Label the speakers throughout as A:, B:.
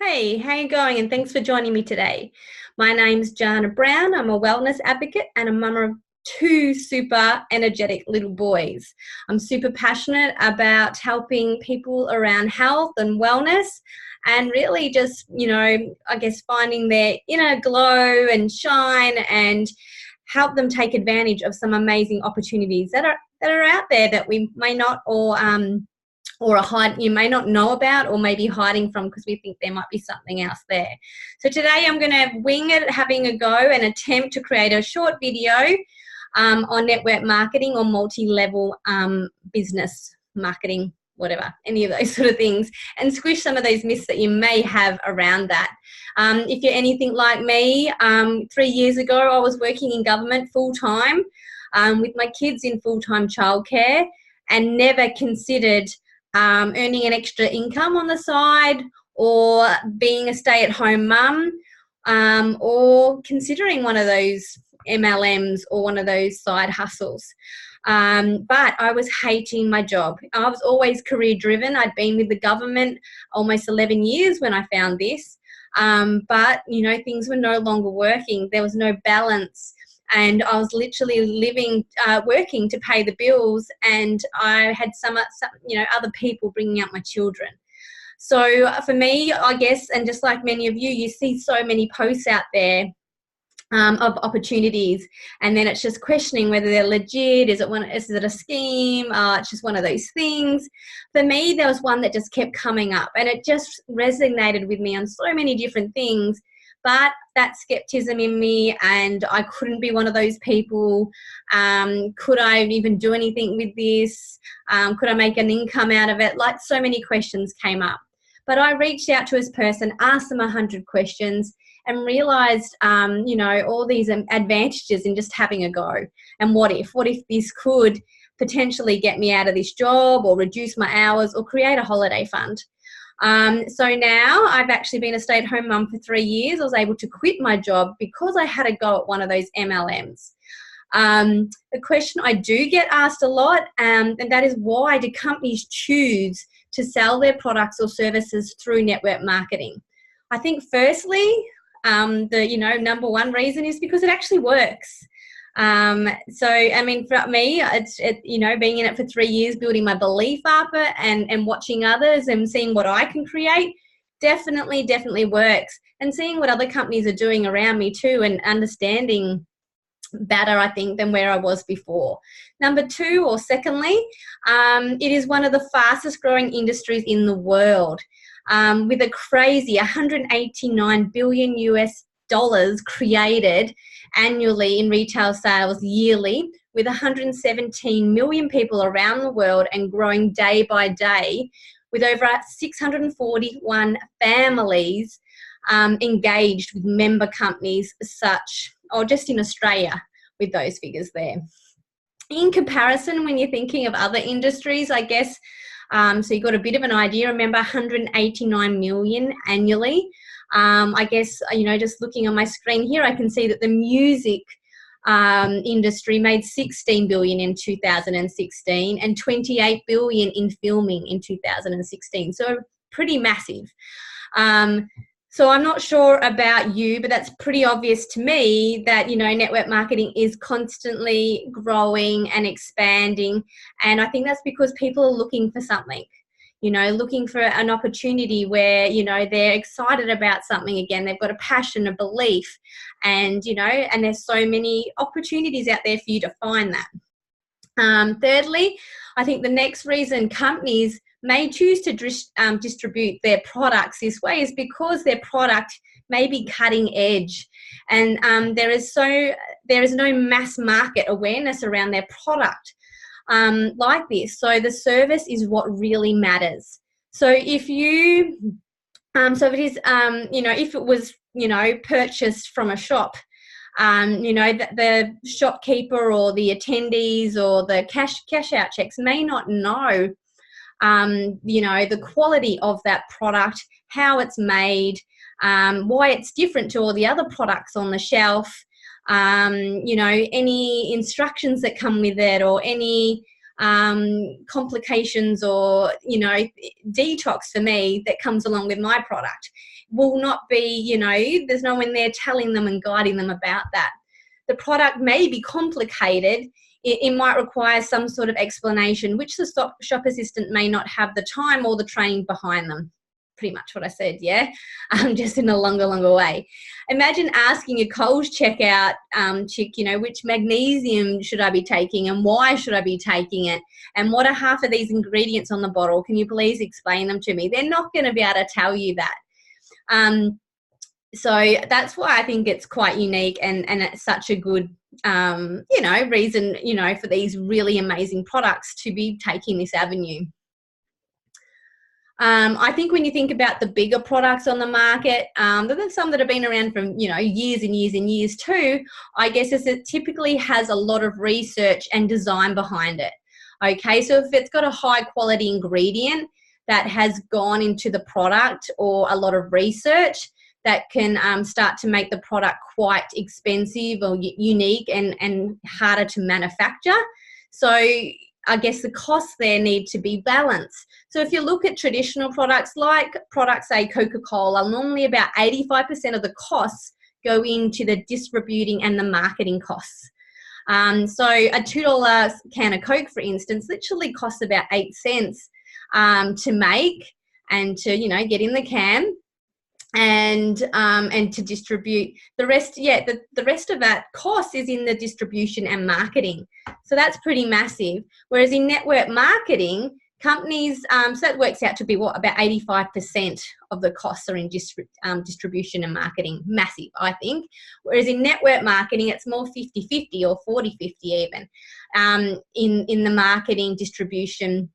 A: Hey, how you going? And thanks for joining me today. My name's Jarna Brown. I'm a wellness advocate and a mama of two super energetic little boys. I'm super passionate about helping people around health and wellness and really just, I guess finding their inner glow and shine and help them take advantage of some amazing opportunities that are out there that we may not you may not know about or maybe hiding from because we think there might be something else there. So today I'm going to wing it, having a go and attempt to create a short video on network marketing or multi-level business marketing, whatever, any of those sort of things, and squish some of those myths that you may have around that. If you're anything like me, 3 years ago I was working in government full-time with my kids in full-time childcare and never considered earning an extra income on the side or being a stay-at-home mum or considering one of those MLMs or one of those side hustles. But I was hating my job. I was always career-driven. I'd been with the government almost 11 years when I found this. But, things were no longer working. There was no balance. And I was literally working to pay the bills, and I had some other people bringing up my children. So for me, I guess, and just like many of you, you see so many posts out there of opportunities, and then it's just questioning whether they're legit. Is it a scheme? It's just one of those things. For me, there was one that just kept coming up, and it just resonated with me on so many different things. But that skepticism in me, and I couldn't be one of those people. Could I even do anything with this? Could I make an income out of it? Like, so many questions came up. But I reached out to this person, asked them 100 questions, and realised, all these advantages in just having a go. And what if this could potentially get me out of this job or reduce my hours or create a holiday fund? So now I've actually been a stay-at-home mum for 3 years. I was able to quit my job because I had a go at one of those MLMs. The question I do get asked a lot, and that is, why do companies choose to sell their products or services through network marketing? I think firstly, the number one reason is because it actually works. So I mean, for me, it's being in it for 3 years, building my belief up and watching others and seeing what I can create definitely works, and seeing what other companies are doing around me too, and understanding better, I think, than where I was before. Number two, or secondly, it is one of the fastest growing industries in the world, with a crazy 189 billion US dollars created annually in retail sales yearly, with 117 million people around the world and growing day by day, with over 641 families engaged with member companies just in Australia with those figures there. In comparison, when you're thinking of other industries, I guess, so you got a bit of an idea. Remember, 189 million annually. I guess, just looking on my screen here, I can see that the music industry made 16 billion in 2016 and 28 billion in filming in 2016. So pretty massive. So I'm not sure about you, but that's pretty obvious to me that, network marketing is constantly growing and expanding. And I think that's because people are looking for something. Looking for an opportunity where, they're excited about something again. They've got a passion, a belief, and, and there's so many opportunities out there for you to find that. Thirdly, I think the next reason companies may choose to distribute their products this way is because their product may be cutting edge, and there is no mass market awareness around their product. Like this. So the service is what really matters. So if you, if it was, purchased from a shop, the shopkeeper or the attendees or the cash out checks may not know, the quality of that product, how it's made, why it's different to all the other products on the shelf, any instructions that come with it, or any complications or, you know, detox for me that comes along with my product will not be, you know, there's no one there telling them and guiding them about that. The product may be complicated. It might require some sort of explanation, which the shop assistant may not have the time or the training behind them. Pretty much what I said, yeah, just in a longer way. Imagine asking a Coles checkout chick, you know, which magnesium should I be taking and why should I be taking it? And what are half of these ingredients on the bottle? Can you please explain them to me? They're not going to be able to tell you that. So that's why I think it's quite unique and it's such a good, you know, reason, you know, for these really amazing products to be taking this avenue. I think when you think about the bigger products on the market, there's some that have been around for, you know, years and years and years too, I guess is it typically has a lot of research and design behind it. Okay, so if it's got a high quality ingredient that has gone into the product or a lot of research, that can start to make the product quite expensive or unique and harder to manufacture. So I guess the costs there need to be balanced. So if you look at traditional products, like products, say Coca-Cola, normally about 85% of the costs go into the distributing and the marketing costs. So a $2 can of Coke, for instance, literally costs about 8 cents to make and to, you know, get in the can. And to distribute the rest. Yeah, the rest of that cost is in the distribution and marketing. So that's pretty massive. Whereas in network marketing, companies, so that works out to be what, about 85% of the costs are in distribution and marketing. Massive, I think. Whereas in network marketing, it's more 50-50 or 40-50 even. In the marketing distribution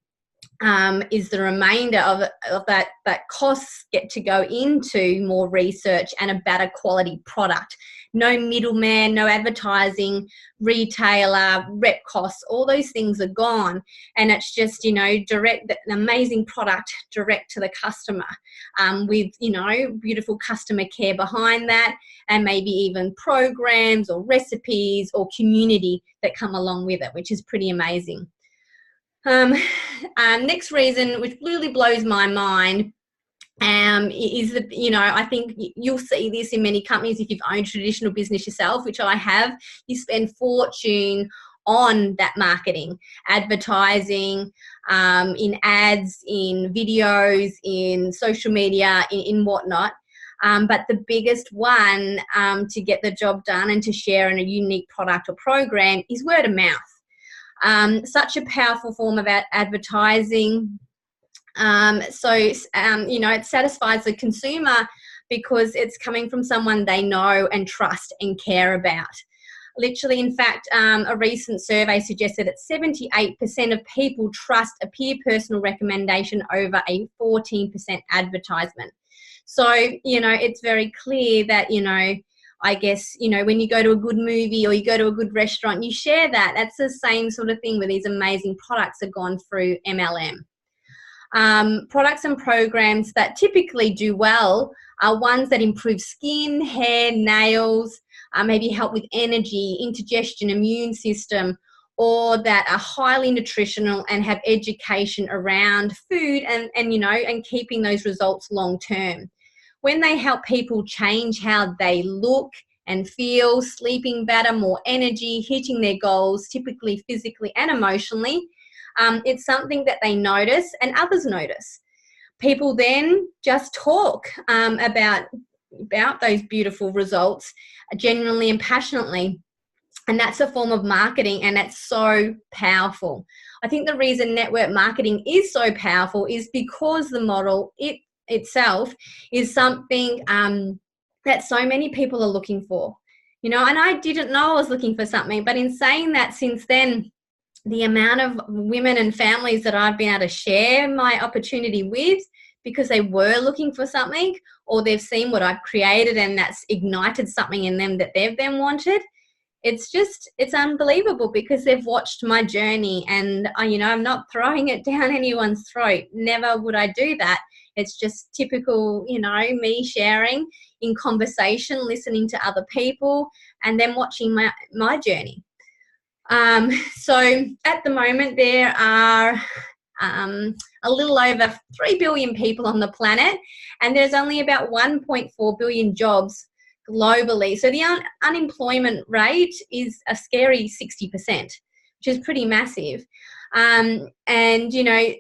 A: is the remainder of that costs get to go into more research and a better quality product. No middleman, no advertising, retailer, rep costs, all those things are gone. And it's just, you know, direct, an amazing product direct to the customer with, you know, beautiful customer care behind that, and maybe even programs or recipes or community that come along with it, which is pretty amazing. Next reason, which really blows my mind, is that, you know, I think you'll see this in many companies if you've owned traditional business yourself, which I have. You spend fortune on that marketing, advertising, in ads, in videos, in social media, in whatnot. But the biggest one to get the job done and to share in a unique product or program is word of mouth. Such a powerful form of advertising. You know, it satisfies the consumer because it's coming from someone they know and trust and care about. Literally, in fact, a recent survey suggested that 78% of people trust a peer personal recommendation over a 14% advertisement. So, you know, it's very clear that, you know, I guess, you know, when you go to a good movie or you go to a good restaurant, you share that. That's the same sort of thing where these amazing products have gone through MLM. Products and programs that typically do well are ones that improve skin, hair, nails, maybe help with energy, indigestion, immune system, or that are highly nutritional and have education around food and you know, and keeping those results long term. When they help people change how they look and feel, sleeping better, more energy, hitting their goals, typically physically and emotionally, it's something that they notice and others notice. People then just talk about those beautiful results genuinely and passionately. And that's a form of marketing, and that's so powerful. I think the reason network marketing is so powerful is because the model itself is something that so many people are looking for, you know. And I didn't know I was looking for something, but in saying that, since then, the amount of women and families that I've been able to share my opportunity with because they were looking for something, or they've seen what I've created and that's ignited something in them that they've then wanted, it's unbelievable because they've watched my journey. And you know, I'm not throwing it down anyone's throat. Never would I do that. It's just typical, you know, me sharing in conversation, listening to other people, and then watching my journey. So at the moment, there are a little over 3 billion people on the planet, and there's only about 1.4 billion jobs globally. So the unemployment rate is a scary 60%, which is pretty massive. And, you know,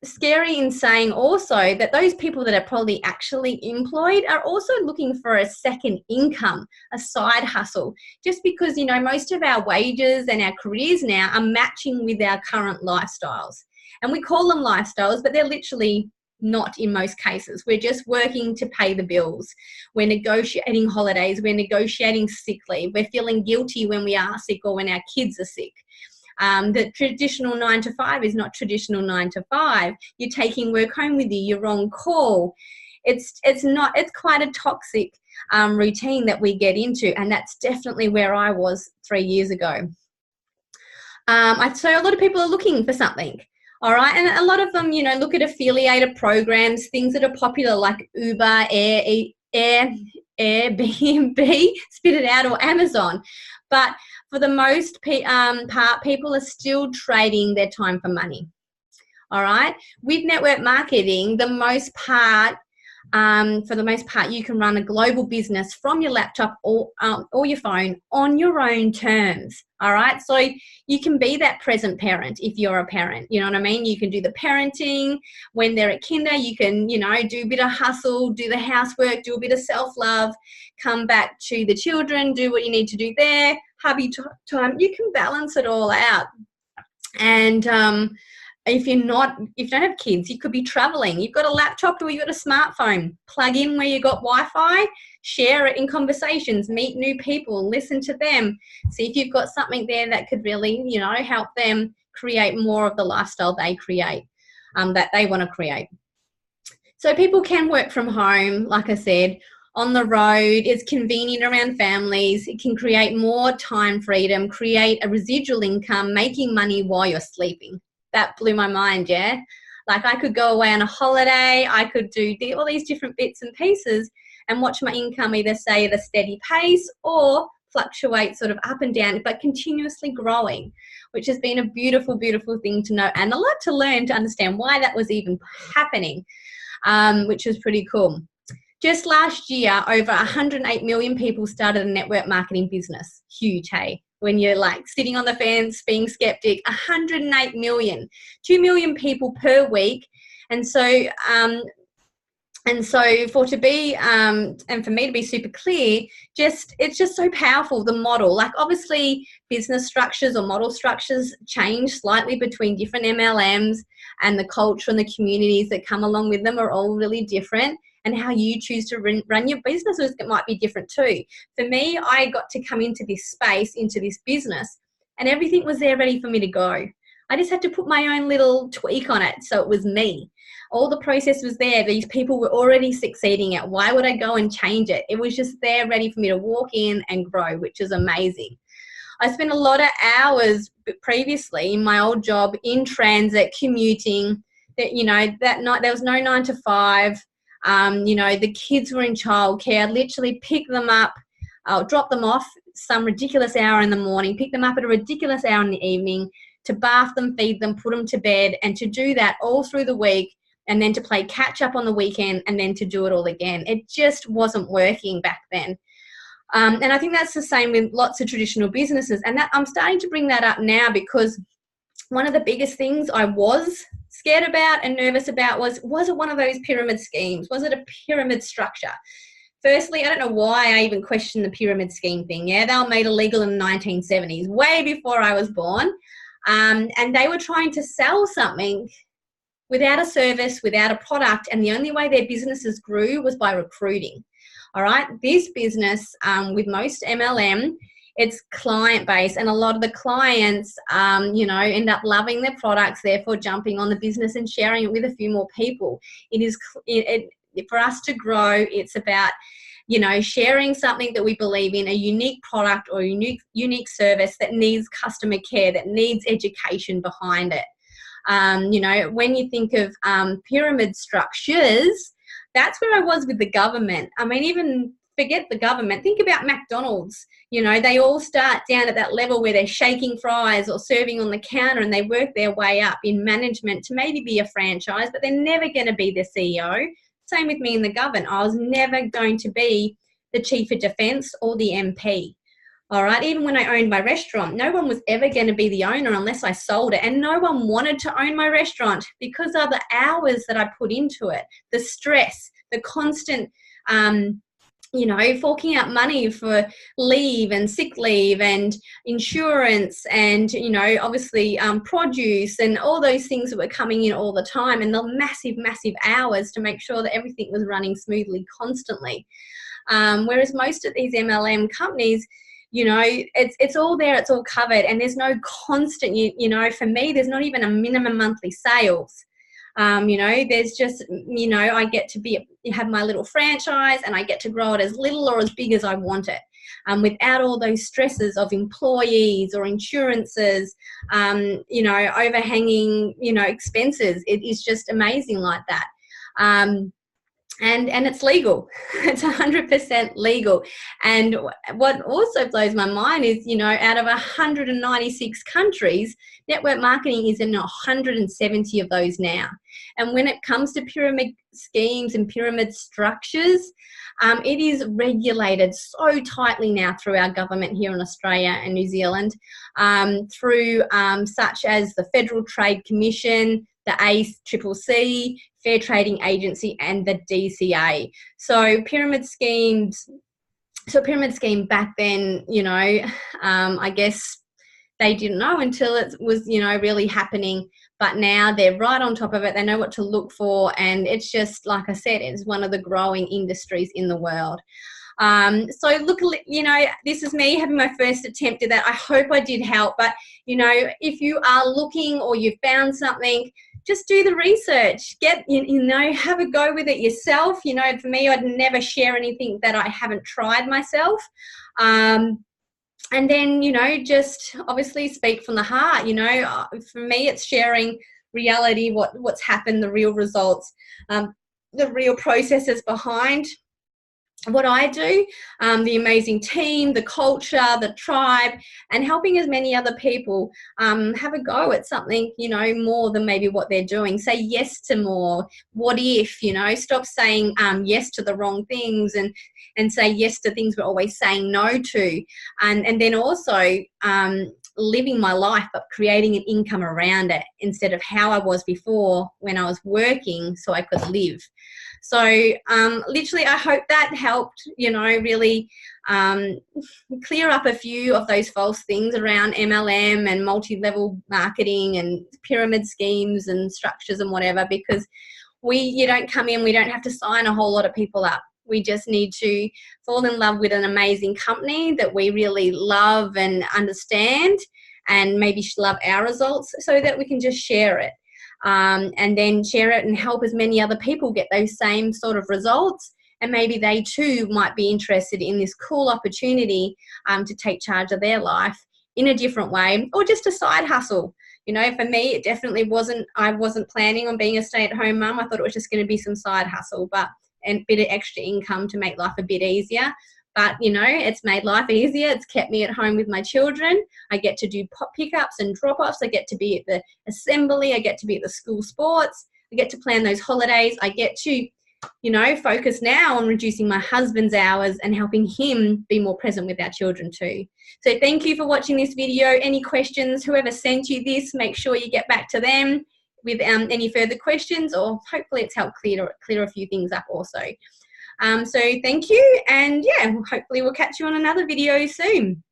A: scary in saying also that those people that are probably actually employed are also looking for a second income, a side hustle, just because, you know, most of our wages and our careers now are matching with our current lifestyles. And we call them lifestyles, but they're literally not in most cases. We're just working to pay the bills. We're negotiating holidays. We're negotiating sick leave. We're feeling guilty when we are sick or when our kids are sick. The traditional 9 to 5 is not traditional 9 to 5. You're taking work home with you. You're on call. It's quite a toxic routine that we get into, and that's definitely where I was 3 years ago. So a lot of people are looking for something. All right, and a lot of them, you know, look at affiliated programs, things that are popular like Uber, Airbnb, spit it out, or Amazon. But for the most part, people are still trading their time for money. All right, with network marketing, for the most part, you can run a global business from your laptop or your phone on your own terms. All right, so you can be that present parent if you're a parent. You know what I mean? You can do the parenting when they're at kinder. You can, you know, do a bit of hustle, do the housework, do a bit of self-love, come back to the children, do what you need to do there, hubby time. You can balance it all out. And if you don't have kids, you could be traveling. You've got a laptop or you've got a smartphone. Plug in where you got Wi-Fi, share it in conversations, meet new people, listen to them. See if you've got something there that could really, you know, help them create more of the lifestyle they create, that they want to create. So people can work from home, like I said, on the road. It's convenient around families. It can create more time freedom, create a residual income, making money while you're sleeping. That blew my mind, yeah? Like I could go away on a holiday, I could do all these different bits and pieces and watch my income either stay at a steady pace or fluctuate sort of up and down, but continuously growing, which has been a beautiful, beautiful thing to know and a lot to learn to understand why that was even happening, which was pretty cool. Just last year, over 108 million people started a network marketing business. Huge, hey? When you're like sitting on the fence, being skeptic, 108 million, 2 million people per week. And so for me to be super clear, it's just so powerful, the model. Like obviously business structures or model structures change slightly between different MLMs, and the culture and the communities that come along with them are all really different. And how you choose to run your businesses might be different too. For me, I got to come into this space, into this business, and everything was there ready for me to go. I just had to put my own little tweak on it so it was me. All the process was there. These people were already succeeding at. Why would I go and change it? It was just there ready for me to walk in and grow, which is amazing. I spent a lot of hours previously in my old job in transit, commuting. That night there was no 9 to 5. The kids were in childcare. I'd literally pick them up, drop them off some ridiculous hour in the morning, pick them up at a ridiculous hour in the evening, to bath them, feed them, put them to bed, and to do that all through the week, and then to play catch up on the weekend, and then to do it all again. It just wasn't working back then. And I think that's the same with lots of traditional businesses. And that I'm starting to bring that up now, because one of the biggest things I was scared about and nervous about was it one of those pyramid schemes? Was it a pyramid structure? Firstly, I don't know why I even questioned the pyramid scheme thing. Yeah, they were made illegal in the 1970s, way before I was born. And they were trying to sell something without a service, without a product. And the only way their businesses grew was by recruiting. All right, this business with most MLM, it's client-based, and a lot of the clients, end up loving their products, therefore jumping on the business and sharing it with a few more people. For us to grow, it's about, sharing something that we believe in, a unique product or a unique service that needs customer care, that needs education behind it. When you think of pyramid structures, that's where I was with the government. I mean, even forget the government. Think about McDonald's. You know, they all start down at that level where they're shaking fries or serving on the counter, and they work their way up in management to maybe be a franchise, but they're never going to be the CEO. Same with me in the government. I was never going to be the chief of defence or the MP. All right, even when I owned my restaurant, no one was ever going to be the owner unless I sold it. And no one wanted to own my restaurant because of the hours that I put into it, the stress, the constant, you know, forking out money for leave and sick leave and insurance and, you know, obviously produce and all those things that were coming in all the time, and the massive, massive hours to make sure that everything was running smoothly constantly. Whereas most of these MLM companies, you know, it's all there, it's all covered, and there's no constant, you know, for me, there's not even a minimum monthly sales. You know, there's just, you know, I get to have my little franchise, and I get to grow it as little or as big as I want it, without all those stresses of employees or insurances, you know, overhanging, you know, expenses. It is just amazing like that. And it's legal. It's 100% legal. And what also blows my mind is, you know, out of 196 countries, network marketing is in 170 of those now. And when it comes to pyramid schemes and pyramid structures, it is regulated so tightly now through our government here in Australia and New Zealand, through such as the Federal Trade Commission, the ACCC, Fair Trading Agency, and the DCA. So pyramid schemes, pyramid scheme back then, you know, I guess they didn't know until it was, you know, really happening. But now they're right on top of it. They know what to look for. And it's just, like I said, it's one of the growing industries in the world. So look, you know, this is me having my first attempt at that. I hope I did help. But, you know, if you are looking or you've found something, just do the research, you know, have a go with it yourself. You know, for me, I'd never share anything that I haven't tried myself. And then, you know, just obviously speak from the heart. You know, for me, it's sharing reality, what's happened, the real results, the real processes behind what I do, the amazing team, the culture, the tribe, and helping as many other people have a go at something, you know, more than maybe what they're doing. Say yes to more. What if, you know, stop saying yes to the wrong things and say yes to things we're always saying no to. And then also living my life but creating an income around it instead of how I was before when I was working so I could live. So literally, I hope that helped, you know, really clear up a few of those false things around MLM and multi-level marketing and pyramid schemes and structures and whatever, because you don't come in, we don't have to sign a whole lot of people up. We just need to fall in love with an amazing company that we really love and understand, and maybe love our results, so that we can just share it. And then share it and help as many other people get those same sort of results. And maybe they too might be interested in this cool opportunity to take charge of their life in a different way, or just a side hustle. You know, for me, it definitely wasn't, I wasn't planning on being a stay-at-home mum. I thought it was just going to be some side hustle, and a bit of extra income to make life a bit easier. But, you know, it's made life easier. It's kept me at home with my children. I get to do pickups and drop-offs. I get to be at the assembly. I get to be at the school sports. I get to plan those holidays. I get to, you know, focus now on reducing my husband's hours and helping him be more present with our children too. So thank you for watching this video. Any questions, whoever sent you this, make sure you get back to them with any further questions, or hopefully it's helped clear a few things up also. So thank you, and yeah, hopefully we'll catch you on another video soon.